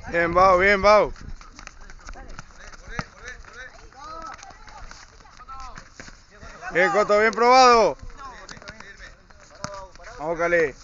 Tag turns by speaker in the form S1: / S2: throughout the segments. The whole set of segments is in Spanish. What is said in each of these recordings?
S1: Bien, Bau, bien, Bau. Bien, Coto, bien probado. Vamos, Calé.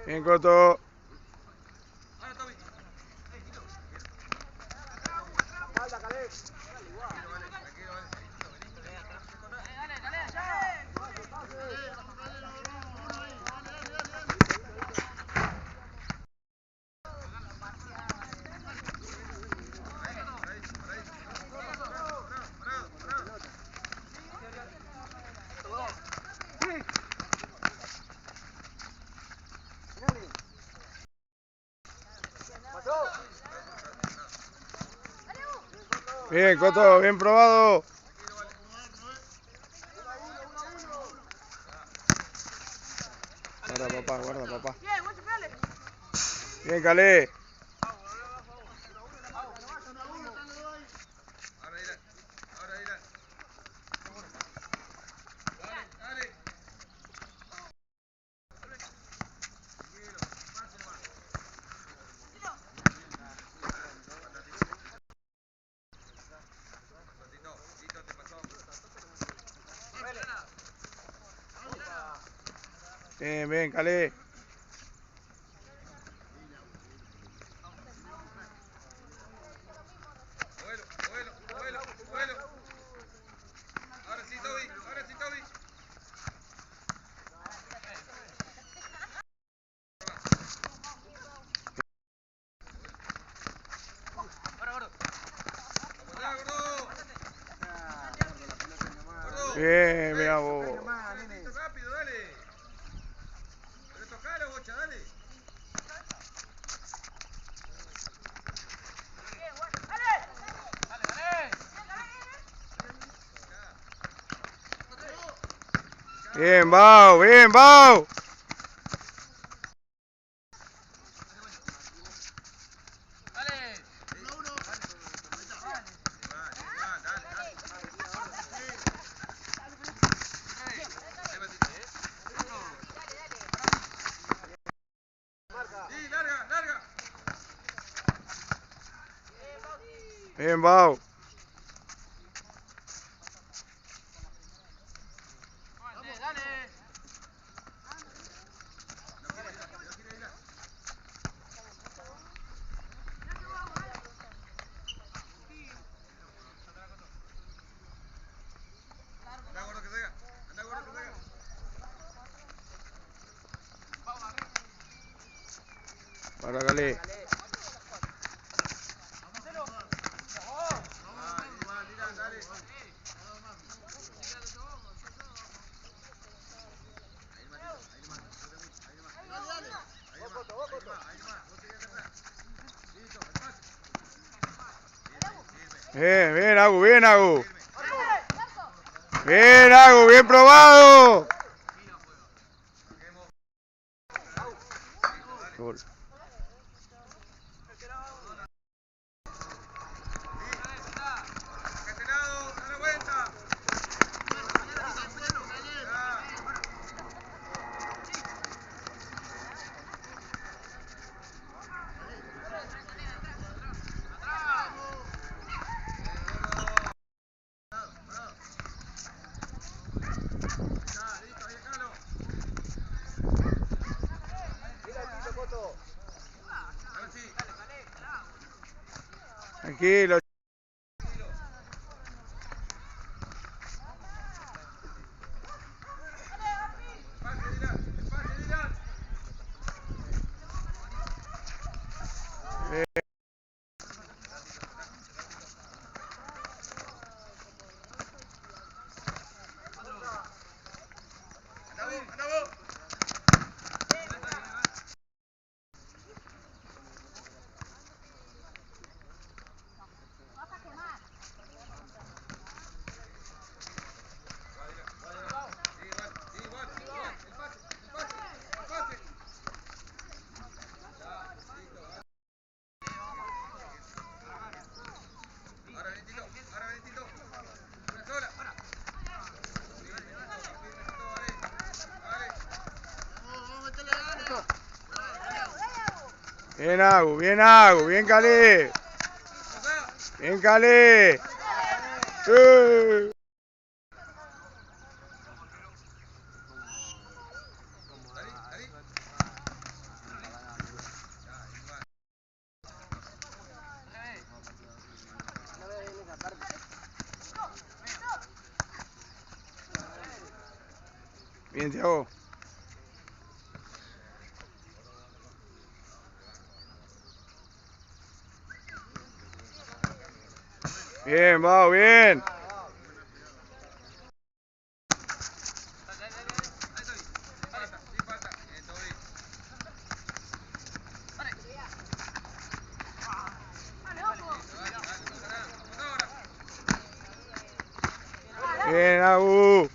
S1: Bien, Coto. Bien, Coto, bien probado. Guarda, papá, guarda, papá. Bien, Calé. Bien, bien, Calé. Bien, mira vos.
S2: Rápido, dale. Pero tocalo, bocha, dale.
S1: Bien, Bau, bien, Bau.
S2: Sí, larga, larga.
S1: Bien, Bau.
S2: Anda, gordo, que salga. Anda, gordo, que salga.
S1: Para, Calé.
S2: Igual, tira, dale. Ahí, Matito, ahí nomás. No te mucho, ahí nomás. Ahí nomás.
S1: Bien, bien, Agu, bien, Agu. Bien, Agu, bien probado. Gol.
S2: Catenado, da la vuelta.
S1: Tranquilo. Bien, Agu, bien, Agu, bien, Calé. Bien, Calé. Sí. Bien, Thiago. Bien, Bau, bien. Bien, Agu.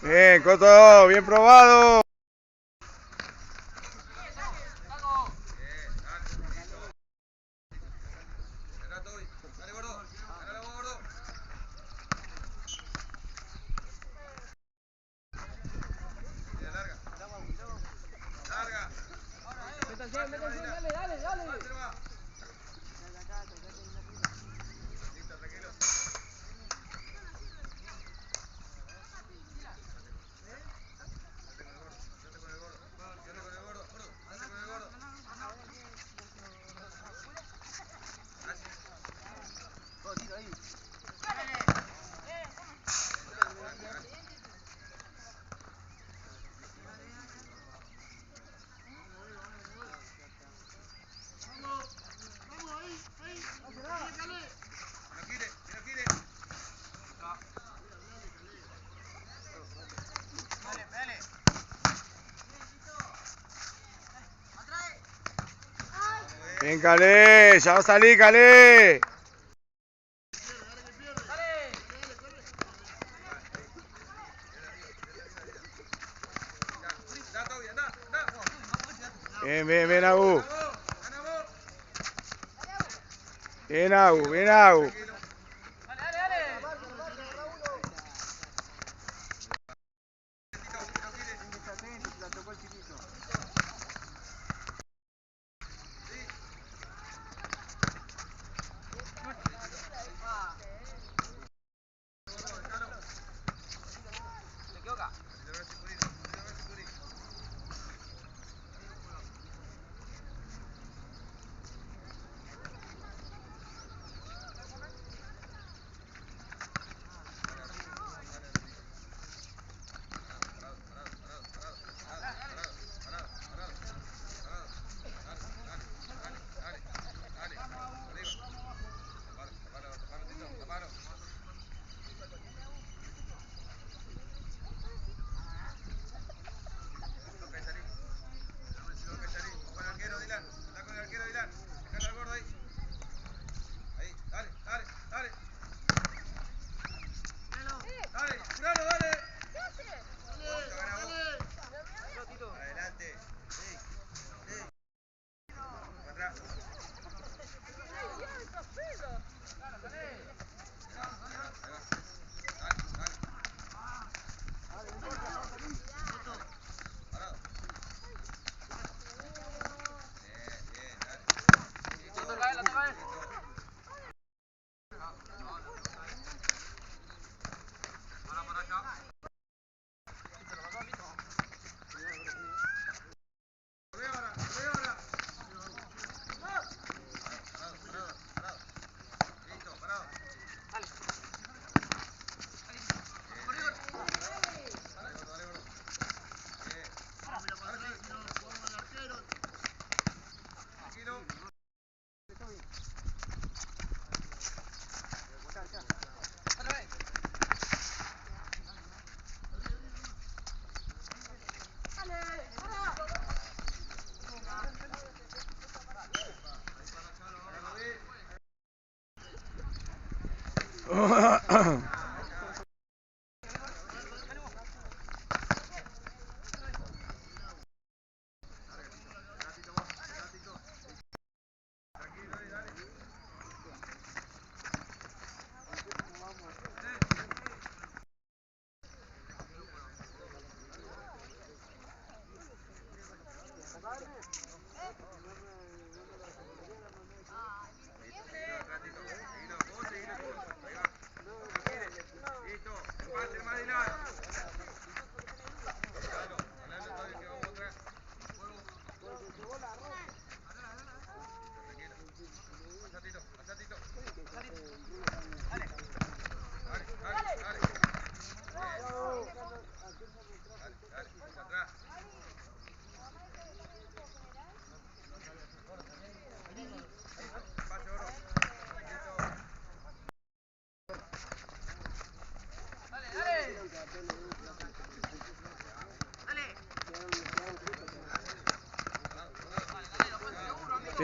S1: Bien, Coto, bien probado. Bien, Calé, ya va a salir, Calé. Bien, bien, bien, Agu. Bien, Agu, bien, Agu.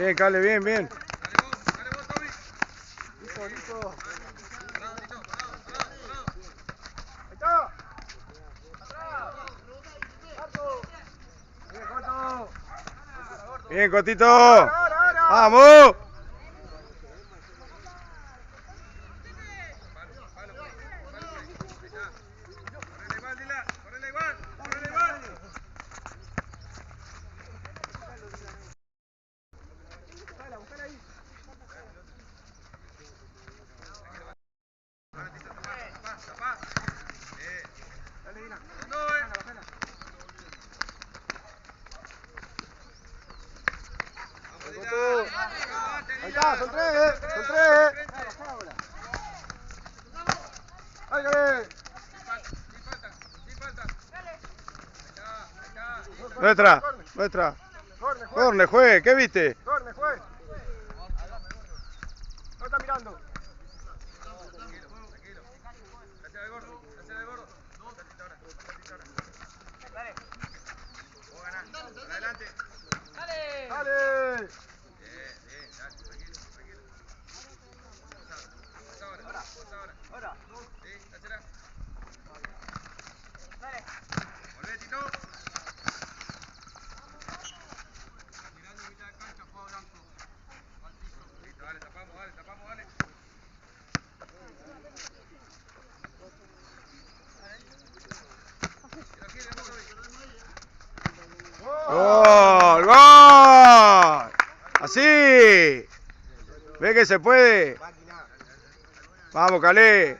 S1: Bien, Cale, bien, bien.
S2: Dale vos, Toby.
S3: Listo.
S2: Parado, Tito, parado.
S3: Ahí está. Marco. Bien, corto.
S1: Bien, Cotito.
S3: Ahora.
S1: ¡Vamos!
S2: Palo. Ahí está. Correle igual, Dylan. Correle igual.
S3: Buscala ahí.
S2: Ahora, Tito, tapá.
S3: Dale, Dina.
S2: No,
S3: Bajala.
S2: Vamos,
S3: Bien,
S2: Dylan.
S3: Coto. Ahí está, son tres. Bajá ahora. ¡Ay, dale!
S2: Sin falta. Ahí está.
S1: Nuestra.
S3: Corne, juez.
S1: Corne, juez, ¿qué viste?
S3: Corne, juez. No está mirando.
S2: Tranquilo. Gracias al gordo. Tantito ahora. Dale. Vos ganás. Para adelante.
S3: Dale.
S2: Bien, dale, tranquilo. Pasa ahora. Sí, dásela.
S3: Dale.
S2: Volvé, Tito. Mirando mitad de cancha, juego blanco. Listo, dale, tapamos, dale.
S1: ¡Gol! ¡Gol! Así. ¿Ve que se puede? Vamos, Calé.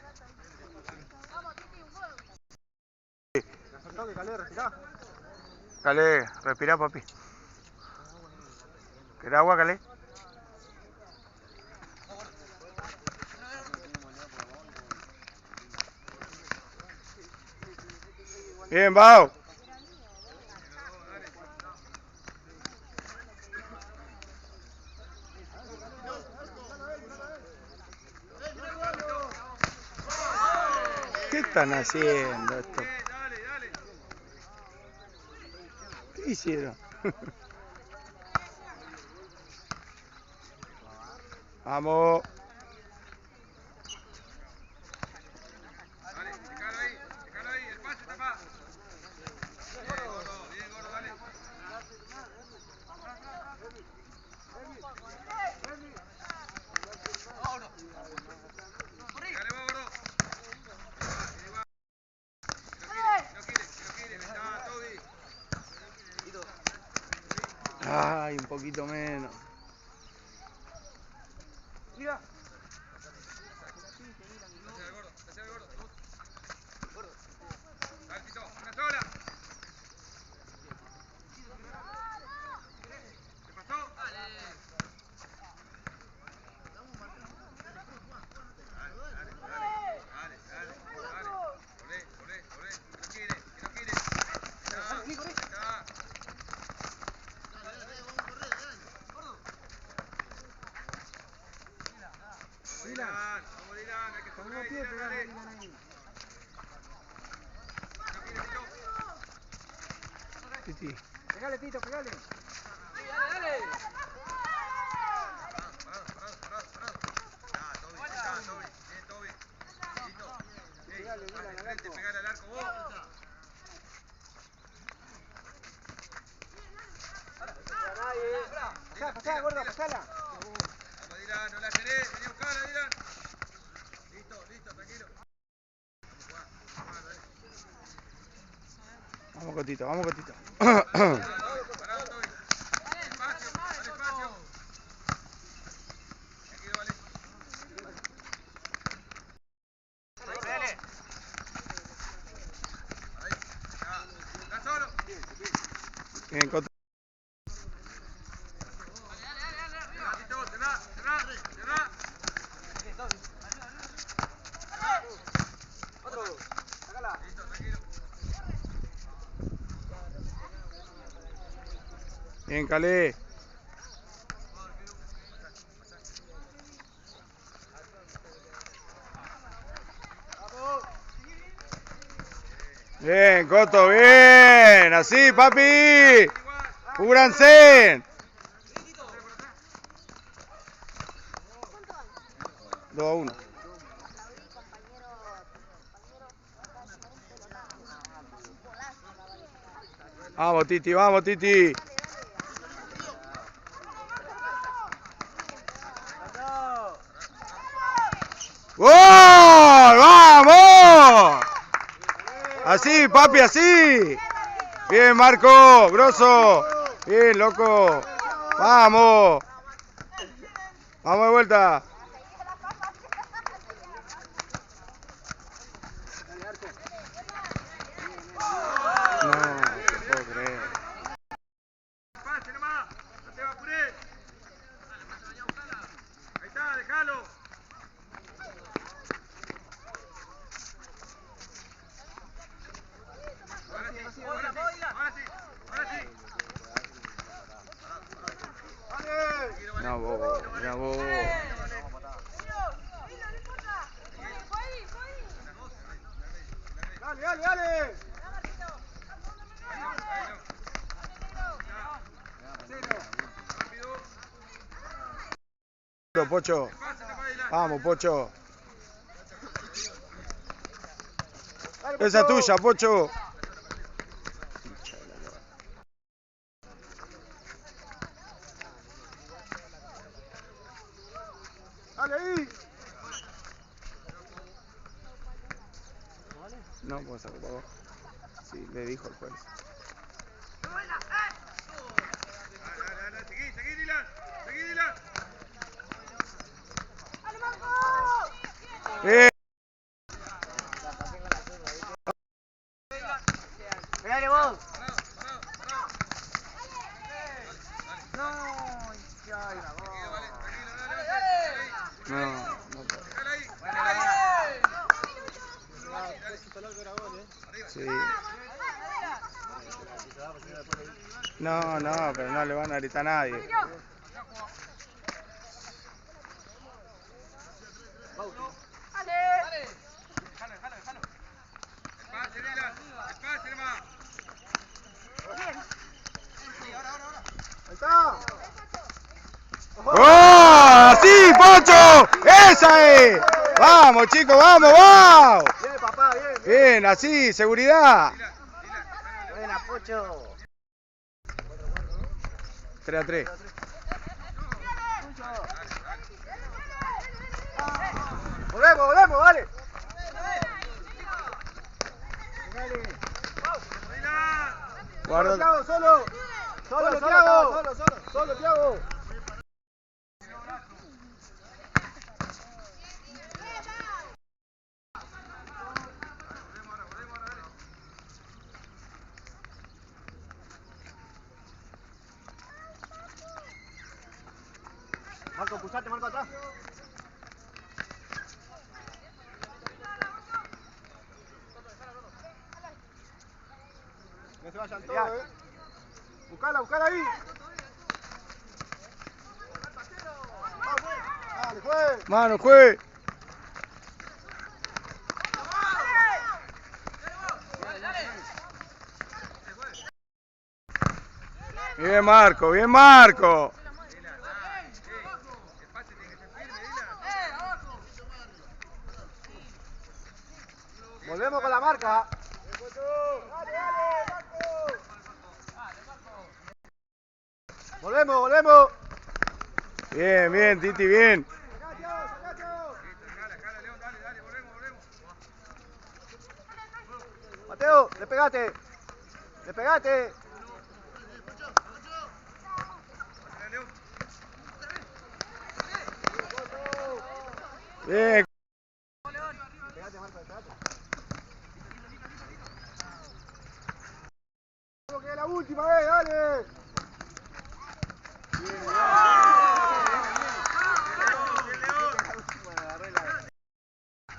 S1: Calé, respirá, papi. ¿Querés agua, Calé? Bien, Bao. ¿Qué están haciendo esto?
S2: Dale.
S1: ¿Qué hicieron? Vamos.
S2: Dale, dejalo ahí, el pase, tapá. Bien, gordo, dale. Dale vos, gordo. Que no quiere. Está, Toby.
S1: Ay, un poquito menos.
S3: Mira.
S2: Dásela al gordo. Dale, Tito, una sola. ¿Qué pasó? Dale. Volvé. Que no quiere. Ahí está. Vamos, Dylan, hay que
S3: Con
S2: subir
S3: unos
S2: ahí,
S3: pies
S2: Dylan,
S3: pegale,
S2: dale.
S3: Dylan ahí.
S2: No quiere, Tito.
S1: Titi.
S3: Pegale, Tito, pegale.
S2: Parado. Toby. Bien, Toby. Listo. Vas de frente, pegale al arco vos.
S3: Pasá, gorda, pasala.
S2: Vamos, Dylan, no la querés. Vení a buscarla, Dylan. Listo, tranquilo.
S1: Vamos, Cotito.
S2: Parado, Toby. Despacio. Tranquilo, vale. Ahí. ¿Estás solo?
S1: Bien, Coto.
S2: Cerrá.
S3: Otro. Sácala.
S2: Listo, tranquilo.
S1: Bien, Calé. Bien, Coto, bien. Así, papi. Cúbranse. 2-1. Vamos, Titi, vamos, Titi. ¡Gol! ¡Vamos! Así, papi, así. Bien, Marco, grosso. Bien, loco. Vamos. Vamos de vuelta. No, no puedo creer.
S2: Pase nomás, no te apures. Ahí está, déjalo. Ahora sí.
S1: Mirá vos, mirá vos.
S3: Dale.
S1: Pocho. Vamos, Pocho.
S3: Dale,
S1: Esa es
S3: Pocho.
S1: tuya, Pocho.
S3: Dale ahí.
S1: No, pues acabó. Sí, le dijo el juez.
S2: Dale, seguí, Dylan.
S1: Bien.
S3: Pegale vos.
S1: No, no puedo. Sí. No, pero no le van a gritar a nadie.
S2: Pase nomás.
S3: Ahí está.
S1: ¡Oh! ¡Sí, Pocho! ¡Esa es! ¡Vamos, chicos, vamos!
S3: Bien, papá, bien.
S1: Bien, así, seguridad.
S3: Buena, Pocho.
S1: 3-3.
S3: Volvemos, dale.
S1: Guarda.
S3: Thiago, solo. Solo, Thiago. Marco, pulsate, Marco, atrás. No se vayan todos, Buscala ahí. Dale, juez.
S1: Mano, juez. Bien, Marco, bien, Marco.
S3: Volvemos con la marca. Volvemos.
S1: Bien, Titi, bien.
S2: Dale, volvemos.
S3: Mateo, le pegaste.
S1: Bien.
S3: Pegate, Marco, pegate. Que es la última vez, dale.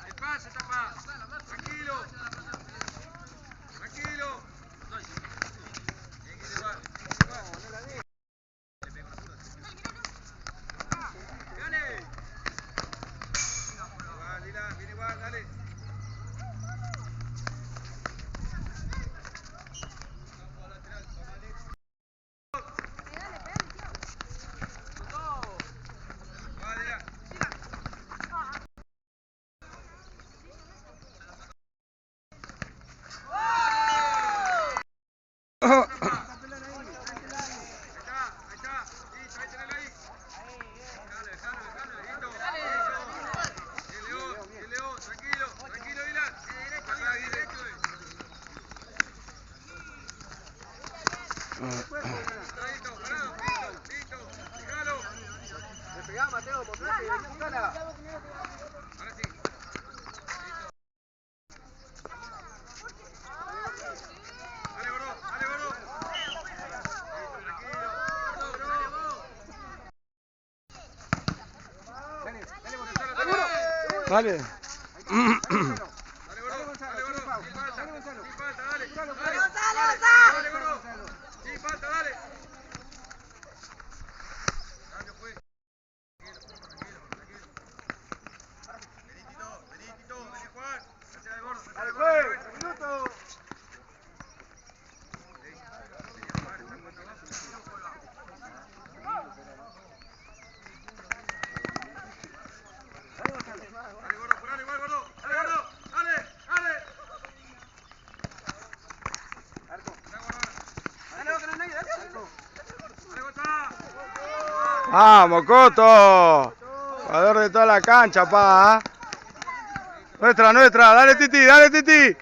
S2: El pase, tapa. Tranquilo. Gane. Viene igual, dale. Paradito, parado, listo, fijalo.
S3: Le pegá, Mateo, mostrate, vení, buscala.
S2: Ahora sí. Dale, gordo, dale, gordo. Tranquilo.
S1: Dale.
S2: Dale, gordo, dale, gordo. Sin falta, dale. Dale, gordo. Sin falta, dale. Cambio, pues. Vení, Tito, vení, Juan. Hacela de gordo.
S3: Dale, juez, un minuto.
S2: Dale, gordo, curale igual, gordo. Dale, gordo. Dale, dale.
S3: Arco.
S2: Dale,
S3: Dale, que no hay nadie, dale. Arco.
S2: Dale, Gonzalo.
S1: Vamos, Coto. Jugador de toda la cancha, pa. Nuestra, dale Titi, dale Titi.